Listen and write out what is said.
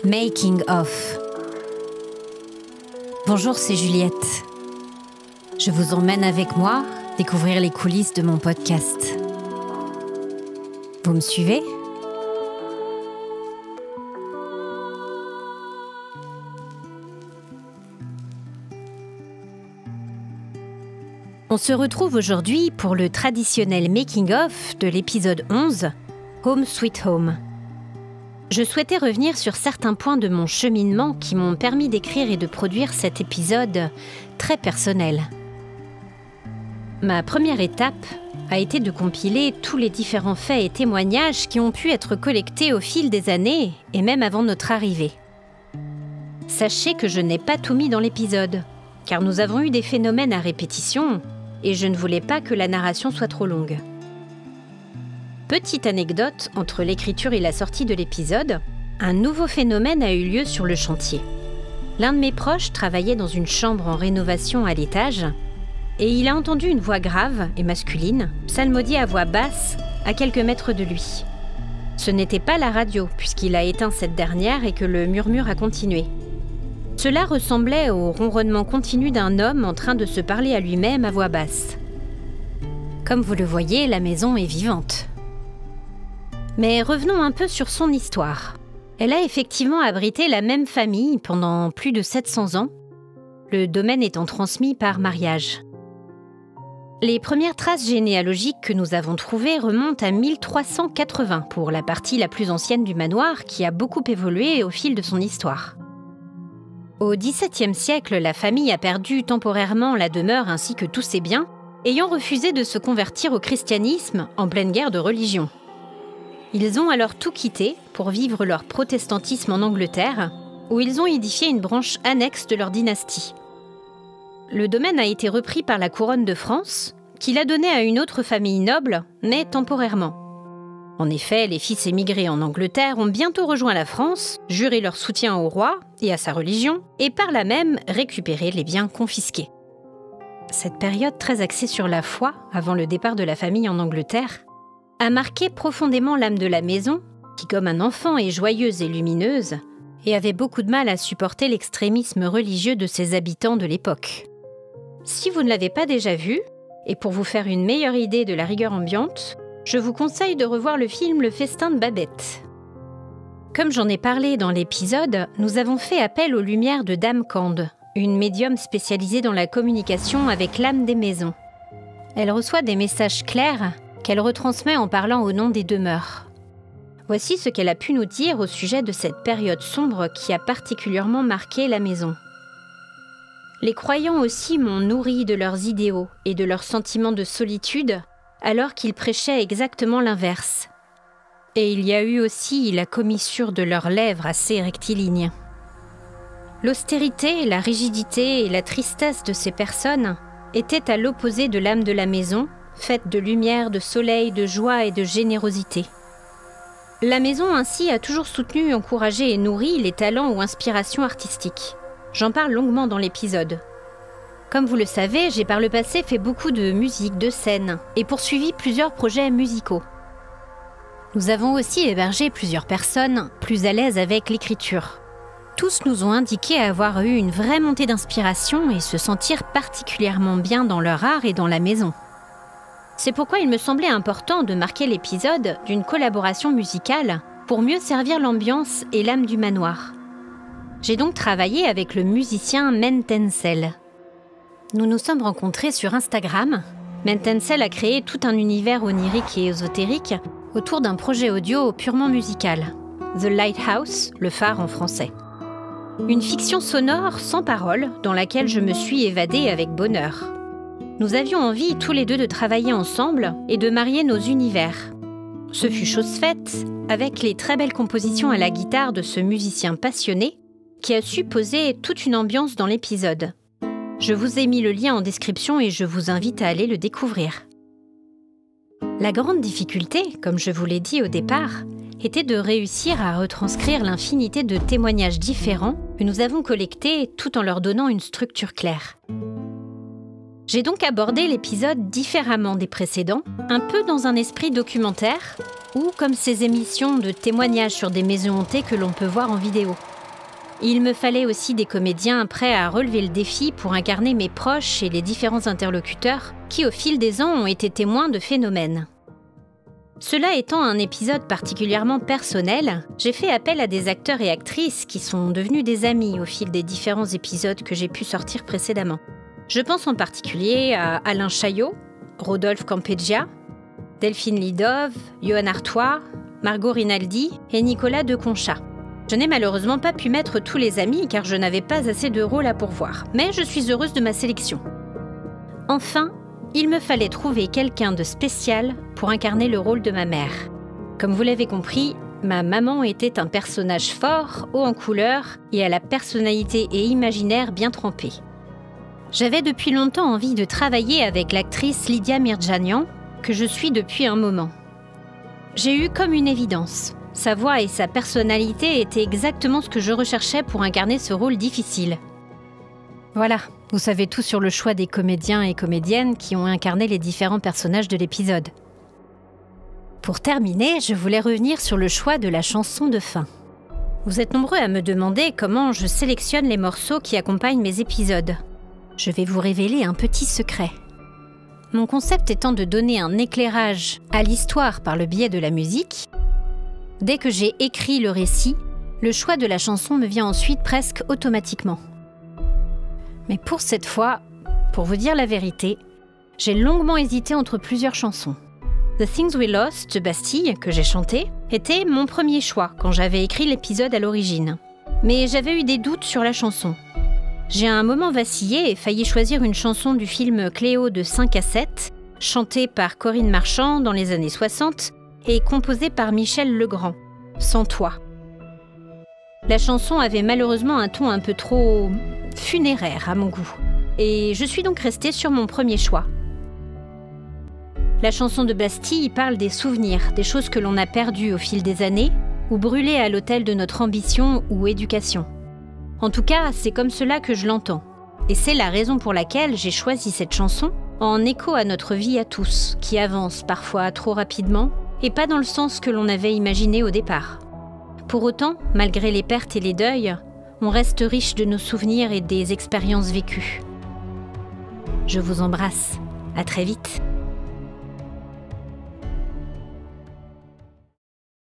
Making of. Bonjour, c'est Juliette. Je vous emmène avec moi découvrir les coulisses de mon podcast. Vous me suivez ? On se retrouve aujourd'hui pour le traditionnel making-of de l'épisode 11, Home Sweet Home. Je souhaitais revenir sur certains points de mon cheminement qui m'ont permis d'écrire et de produire cet épisode très personnel. Ma première étape a été de compiler tous les différents faits et témoignages qui ont pu être collectés au fil des années et même avant notre arrivée. Sachez que je n'ai pas tout mis dans l'épisode, car nous avons eu des phénomènes à répétition et je ne voulais pas que la narration soit trop longue. Petite anecdote, entre l'écriture et la sortie de l'épisode, un nouveau phénomène a eu lieu sur le chantier. L'un de mes proches travaillait dans une chambre en rénovation à l'étage et il a entendu une voix grave et masculine psalmodier à voix basse à quelques mètres de lui. Ce n'était pas la radio puisqu'il a éteint cette dernière et que le murmure a continué. Cela ressemblait au ronronnement continu d'un homme en train de se parler à lui-même à voix basse. Comme vous le voyez, la maison est vivante. Mais revenons un peu sur son histoire. Elle a effectivement abrité la même famille pendant plus de 700 ans, le domaine étant transmis par mariage. Les premières traces généalogiques que nous avons trouvées remontent à 1380 pour la partie la plus ancienne du manoir qui a beaucoup évolué au fil de son histoire. Au XVIIe siècle, la famille a perdu temporairement la demeure ainsi que tous ses biens, ayant refusé de se convertir au christianisme en pleine guerre de religion. Ils ont alors tout quitté pour vivre leur protestantisme en Angleterre, où ils ont édifié une branche annexe de leur dynastie. Le domaine a été repris par la couronne de France, qui l'a donné à une autre famille noble, mais temporairement. En effet, les fils émigrés en Angleterre ont bientôt rejoint la France, juré leur soutien au roi et à sa religion, et par là même récupéré les biens confisqués. Cette période très axée sur la foi, avant le départ de la famille en Angleterre, a marqué profondément l'âme de la maison, qui comme un enfant est joyeuse et lumineuse, et avait beaucoup de mal à supporter l'extrémisme religieux de ses habitants de l'époque. Si vous ne l'avez pas déjà vu, et pour vous faire une meilleure idée de la rigueur ambiante, je vous conseille de revoir le film Le Festin de Babette. Comme j'en ai parlé dans l'épisode, nous avons fait appel aux lumières de Dame Cande, une médium spécialisée dans la communication avec l'âme des maisons. Elle reçoit des messages clairs qu'elle retransmet en parlant au nom des demeures. Voici ce qu'elle a pu nous dire au sujet de cette période sombre qui a particulièrement marqué la maison. Les croyants aussi m'ont nourri de leurs idéaux et de leurs sentiments de solitude, alors qu'ils prêchaient exactement l'inverse. Et il y a eu aussi la commissure de leurs lèvres assez rectilignes. L'austérité, la rigidité et la tristesse de ces personnes étaient à l'opposé de l'âme de la maison, faite de lumière, de soleil, de joie et de générosité. La maison ainsi a toujours soutenu, encouragé et nourri les talents ou inspirations artistiques. J'en parle longuement dans l'épisode. Comme vous le savez, j'ai par le passé fait beaucoup de musique, de scène et poursuivi plusieurs projets musicaux. Nous avons aussi hébergé plusieurs personnes plus à l'aise avec l'écriture. Tous nous ont indiqué avoir eu une vraie montée d'inspiration et se sentir particulièrement bien dans leur art et dans la maison. C'est pourquoi il me semblait important de marquer l'épisode d'une collaboration musicale pour mieux servir l'ambiance et l'âme du manoir. J'ai donc travaillé avec le musicien Mentencel. Nous nous sommes rencontrés sur Instagram. Mentencel a créé tout un univers onirique et ésotérique autour d'un projet audio purement musical, The Lighthouse, le phare en français. Une fiction sonore sans parole dans laquelle je me suis évadée avec bonheur. Nous avions envie tous les deux de travailler ensemble et de marier nos univers. Ce fut chose faite avec les très belles compositions à la guitare de ce musicien passionné qui a su poser toute une ambiance dans l'épisode. Je vous ai mis le lien en description et je vous invite à aller le découvrir. La grande difficulté, comme je vous l'ai dit au départ, était de réussir à retranscrire l'infinité de témoignages différents que nous avons collectés tout en leur donnant une structure claire. J'ai donc abordé l'épisode différemment des précédents, un peu dans un esprit documentaire, ou comme ces émissions de témoignages sur des maisons hantées que l'on peut voir en vidéo. Il me fallait aussi des comédiens prêts à relever le défi pour incarner mes proches et les différents interlocuteurs qui, au fil des ans, ont été témoins de phénomènes. Cela étant un épisode particulièrement personnel, j'ai fait appel à des acteurs et actrices qui sont devenus des amis au fil des différents épisodes que j'ai pu sortir précédemment. Je pense en particulier à Alain Chaillot, Rodolphe Campeggia, Delphine Lidov, Johan Artois, Margot Rinaldi et Nicolas de Concha. Je n'ai malheureusement pas pu mettre tous les amis car je n'avais pas assez de rôles à pourvoir, mais je suis heureuse de ma sélection. Enfin, il me fallait trouver quelqu'un de spécial pour incarner le rôle de ma mère. Comme vous l'avez compris, ma maman était un personnage fort, haut en couleur et à la personnalité et imaginaire bien trempée. J'avais depuis longtemps envie de travailler avec l'actrice Lydia Mirjanian, que je suis depuis un moment. J'ai eu comme une évidence. Sa voix et sa personnalité étaient exactement ce que je recherchais pour incarner ce rôle difficile. Voilà, vous savez tout sur le choix des comédiens et comédiennes qui ont incarné les différents personnages de l'épisode. Pour terminer, je voulais revenir sur le choix de la chanson de fin. Vous êtes nombreux à me demander comment je sélectionne les morceaux qui accompagnent mes épisodes. Je vais vous révéler un petit secret. Mon concept étant de donner un éclairage à l'histoire par le biais de la musique, dès que j'ai écrit le récit, le choix de la chanson me vient ensuite presque automatiquement. Mais pour cette fois, pour vous dire la vérité, j'ai longuement hésité entre plusieurs chansons. The Things We Lost de Bastille, que j'ai chanté, était mon premier choix quand j'avais écrit l'épisode à l'origine. Mais j'avais eu des doutes sur la chanson. J'ai à un moment vacillé et failli choisir une chanson du film Cléo de 5 à 7, chantée par Corinne Marchand dans les années 60 et composée par Michel Legrand, Sans toi. La chanson avait malheureusement un ton un peu trop funéraire à mon goût, et je suis donc restée sur mon premier choix. La chanson de Bastille parle des souvenirs, des choses que l'on a perdues au fil des années ou brûlées à l'autel de notre ambition ou éducation. En tout cas, c'est comme cela que je l'entends. Et c'est la raison pour laquelle j'ai choisi cette chanson en écho à notre vie à tous, qui avance parfois trop rapidement et pas dans le sens que l'on avait imaginé au départ. Pour autant, malgré les pertes et les deuils, on reste riche de nos souvenirs et des expériences vécues. Je vous embrasse. À très vite.